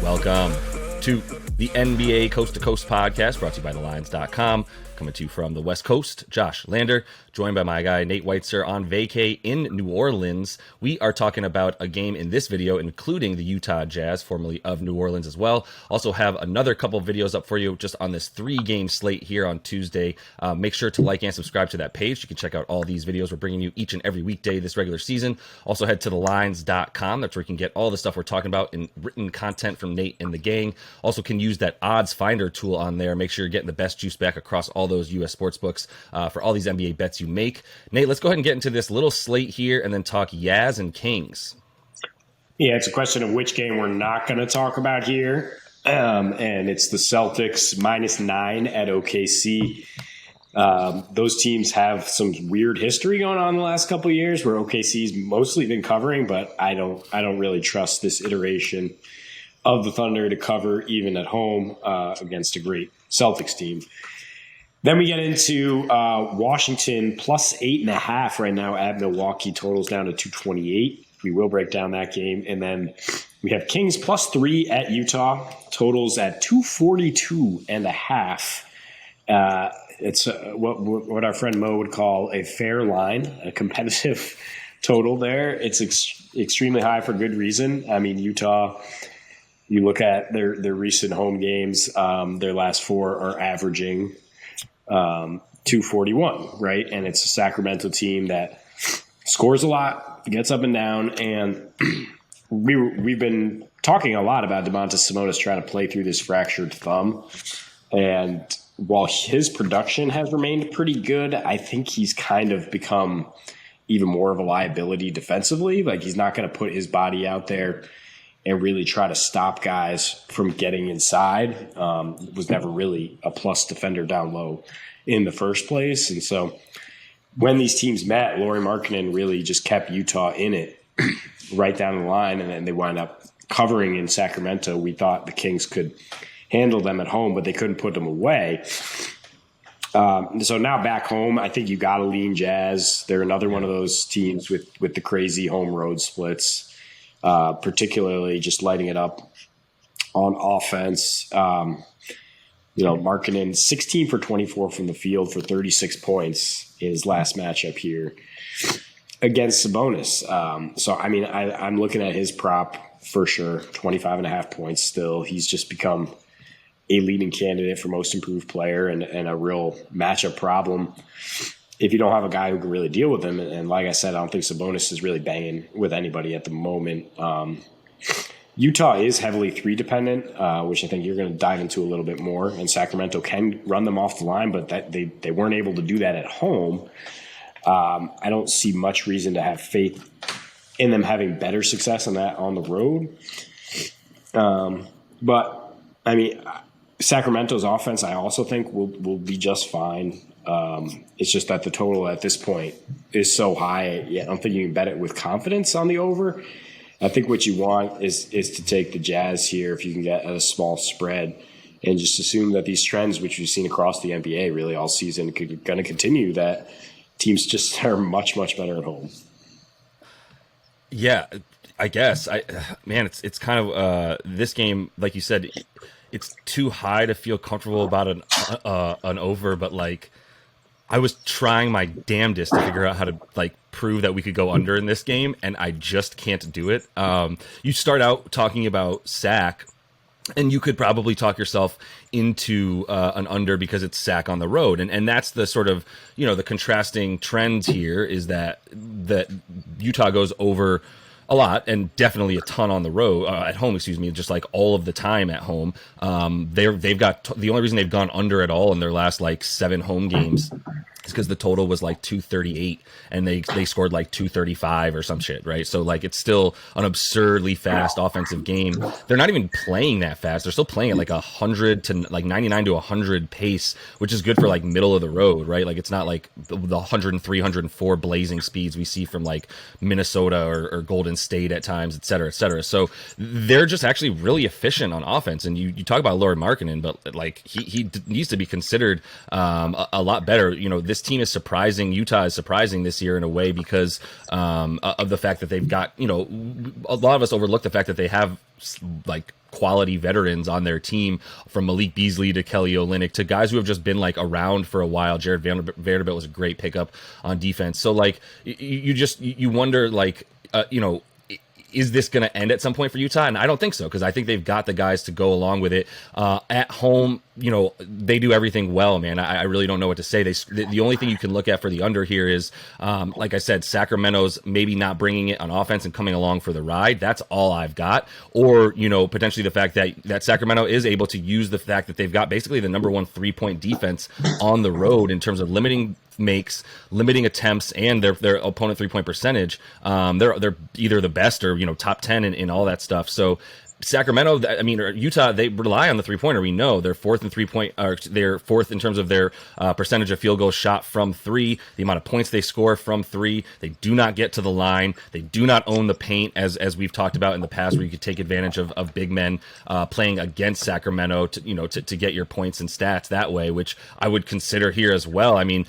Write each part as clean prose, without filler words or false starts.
Welcome to the NBA Coast to Coast podcast brought to you by TheLions.com. Coming to you from the West Coast, Josh Lander, joined by my guy Nate Weitzer on vacay in New Orleans. We are talking about a game in this video, including the Utah Jazz, formerly of New Orleans as well. Also have another couple of videos up for you just on this 3-game slate here on Tuesday. Make sure to like and subscribe to that page. You can check out all these videos we're bringing you each and every weekday this regular season. Also head to TheLions.com. That's where you can get all the stuff we're talking about in written content from Nate and the gang. Also can use that odds finder tool on there. Make sure you're getting the best juice back across all those U.S. sports books for all these NBA bets you make. Nate, let's go ahead and get into this little slate here and then talk Yaz and Kings. Yeah, it's a question of which game we're not going to talk about here. And it's the Celtics -9 at OKC. Those teams have some weird history going on the last couple of years where OKC's mostly been covering, but I don't really trust this iteration of the Thunder to cover even at home against a great Celtics team. Then we get into Washington +8.5 right now at Milwaukee. Totals down to 228. We will break down that game. And then we have Kings +3 at Utah. Totals at 242.5. It's what our friend Mo would call a fair line, a competitive total there. It's extremely high for good reason. I mean, Utah, you look at their recent home games, their last 4 are averaging 241, right? And it's a Sacramento team that scores a lot, gets up and down, and we've been talking a lot about Domantas Sabonis trying to play through this fractured thumb. And while his production has remained pretty good, I think he's kind of become even more of a liability defensively. Like, he's not going to put his body out there and really try to stop guys from getting inside. Was never really a plus defender down low in the first place. And so when these teams met, Lauri Markkanen really just kept Utah in it right down the line, and then they wind up covering in Sacramento. We thought the Kings could handle them at home, but they couldn't put them away. So now back home, I think you got to lean Jazz. They're another one of those teams with the crazy home road splits. Particularly just lighting it up on offense. Markkanen 16 for 24 from the field for 36 points in his last matchup here against Sabonis. So, I mean, I'm looking at his prop for sure, 25.5 points still. He's just become a leading candidate for most improved player and a real matchup problem if you don't have a guy who can really deal with him. And like I said, I don't think Sabonis is really banging with anybody at the moment. Utah is heavily 3 dependent, which I think you're going to dive into a little bit more. And Sacramento can run them off the line, but they weren't able to do that at home. I don't see much reason to have faith in them having better success on that on the road. But I mean, Sacramento's offense, I also think will be just fine. It's just that the total at this point is so high. I don't think you can bet it with confidence on the over. I think what you want is to take the Jazz here if you can get a small spread and just assume that these trends, which we've seen across the NBA really all season, are going to continue, that teams just are much, much better at home. Yeah, I guess. It's kind of this game, like you said, it's too high to feel comfortable about an over, but like, I was trying my damnedest to figure out how to prove that we could go under in this game, and I just can't do it. You start out talking about Sac, and you could probably talk yourself into an under because it's Sac on the road, and that's the sort of the contrasting trends here is that Utah goes over a lot and definitely a ton on the road at home, just like all of the time at home. They've got the only reason they've gone under at all in their last 7 home games is because the total was 238 and they scored 235 or some shit, right? So it's still an absurdly fast offensive game. They're not even playing that fast. They're still playing at 100 to 99 to 100 pace, which is good for middle of the road, right? It's not the 103, 104 blazing speeds we see from Minnesota or Golden State at times, et cetera, et cetera. So they're just actually really efficient on offense. And you talk about Lauri Markkanen, but he needs to be considered a lot better. this team is surprising. Utah is surprising this year in a way because of the fact that they've got, you know, a lot of us overlook the fact that they have like quality veterans on their team, from Malik Beasley to Kelly Olynyk to guys who have just been like around for a while. Jared Vanderbilt was a great pickup on defense. So like you wonder like, you know, is this going to end at some point for Utah? And I don't think so, because I think they've got the guys to go along with it. At home, you know, they do everything well, man. I really don't know what to say. The only thing you can look at for the under here is, like I said, Sacramento's maybe not bringing it on offense and coming along for the ride. That's all I've got. Or, you know, potentially the fact that Sacramento is able to use the fact that they've got basically the number one 3-point defense on the road in terms of limiting makes, limiting attempts, and their opponent 3-point percentage. They're either the best or, you know, top 10 in all that stuff. So Sacramento, I mean, or Utah, they rely on the 3-pointer. We know they're fourth in 3-point, or they're fourth in terms of their percentage of field goals shot from 3, the amount of points they score from 3. They do not get to the line. They do not own the paint, as we've talked about in the past, where you could take advantage of big men playing against Sacramento to, you know, to get your points and stats that way, which I would consider here as well. I mean,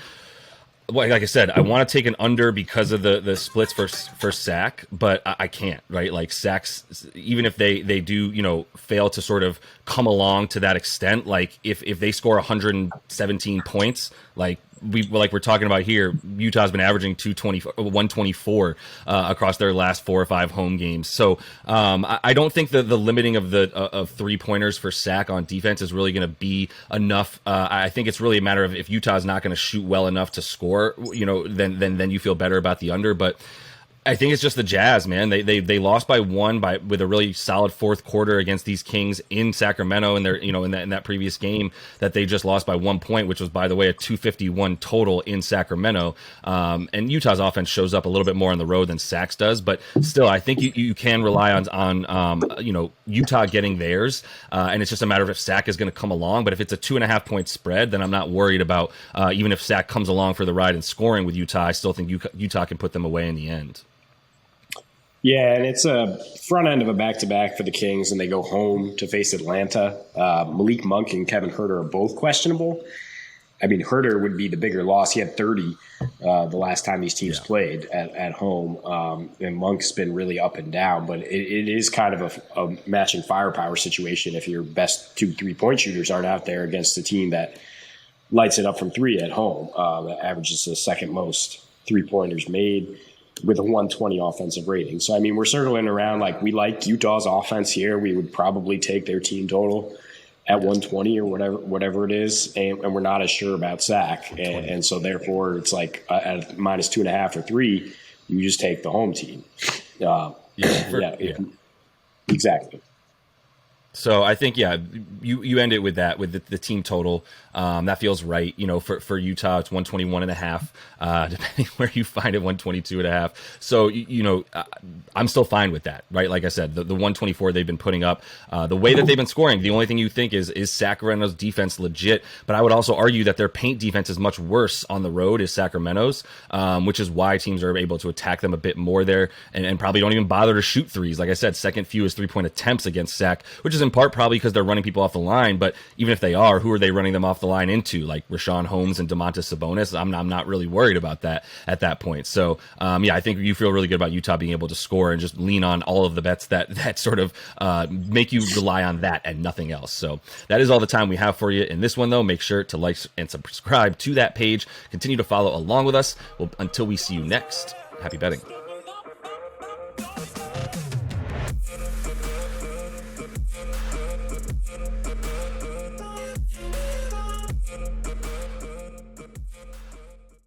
like I said, I want to take an under because of the splits for sack, but I can't, right? Like sacks, even if they do, you know, fail to sort of come along to that extent, like if they score 117 points, like we're talking about here, Utah's been averaging 124 across their last 4 or 5 home games. So I don't think the limiting of of 3-pointers for sack on defense is really going to be enough. I think it's really a matter of if Utah's not going to shoot well enough to score, you know, then you feel better about the under. But I think it's just the Jazz, man. They lost by 1 with a really solid fourth quarter against these Kings in Sacramento, and they're, you know, in that previous game that they just lost by 1 point, which was, by the way, a 251 total in Sacramento. And Utah's offense shows up a little bit more on the road than Sac's does, but still, I think you can rely on you know, Utah getting theirs, and it's just a matter of if Sac is going to come along. But if it's a 2.5 point spread, then I'm not worried about even if Sac comes along for the ride and scoring with Utah. I still think Utah can put them away in the end. Yeah, and it's a front end of a back-to-back for the Kings, and they go home to face Atlanta. Malik Monk and Kevin Huerter are both questionable. I mean, Huerter would be the bigger loss. He had 30 the last time these teams played at home, and Monk's been really up and down. But it is kind of a matching firepower situation if your best 2 3-point shooters aren't out there against a team that lights it up from 3 at home. That averages the second most 3-pointers made, with a 120 offensive rating. So, I mean, we're circling around like we like Utah's offense here. We would probably take their team total at 120 or whatever it is, and we're not as sure about Sac. And so, therefore, it's like at minus 2.5 or 3, you just take the home team. Exactly. So I think, yeah, you end it with that, with the team total. That feels right. You know, for Utah, it's 121.5, depending where you find it, 122.5. So, you know, I'm still fine with that, right? Like I said, the 124 they've been putting up, the way that they've been scoring, the only thing you think is Sacramento's defense legit? But I would also argue that their paint defense is much worse on the road as Sacramento's, which is why teams are able to attack them a bit more there and probably don't even bother to shoot threes. Like I said, second fewest 3-point attempts against Sac, which is in part probably because they're running people off the line. But even if they are, who are they running them off the line into? Like Rashawn Holmes and Domantas Sabonis? I'm not really worried about that at that point. So, yeah, I think you feel really good about Utah being able to score and just lean on all of the bets that sort of make you rely on that and nothing else. So that is all the time we have for you in this one, though. Make sure to like and subscribe to that page. Continue to follow along with us until we see you next. Happy betting.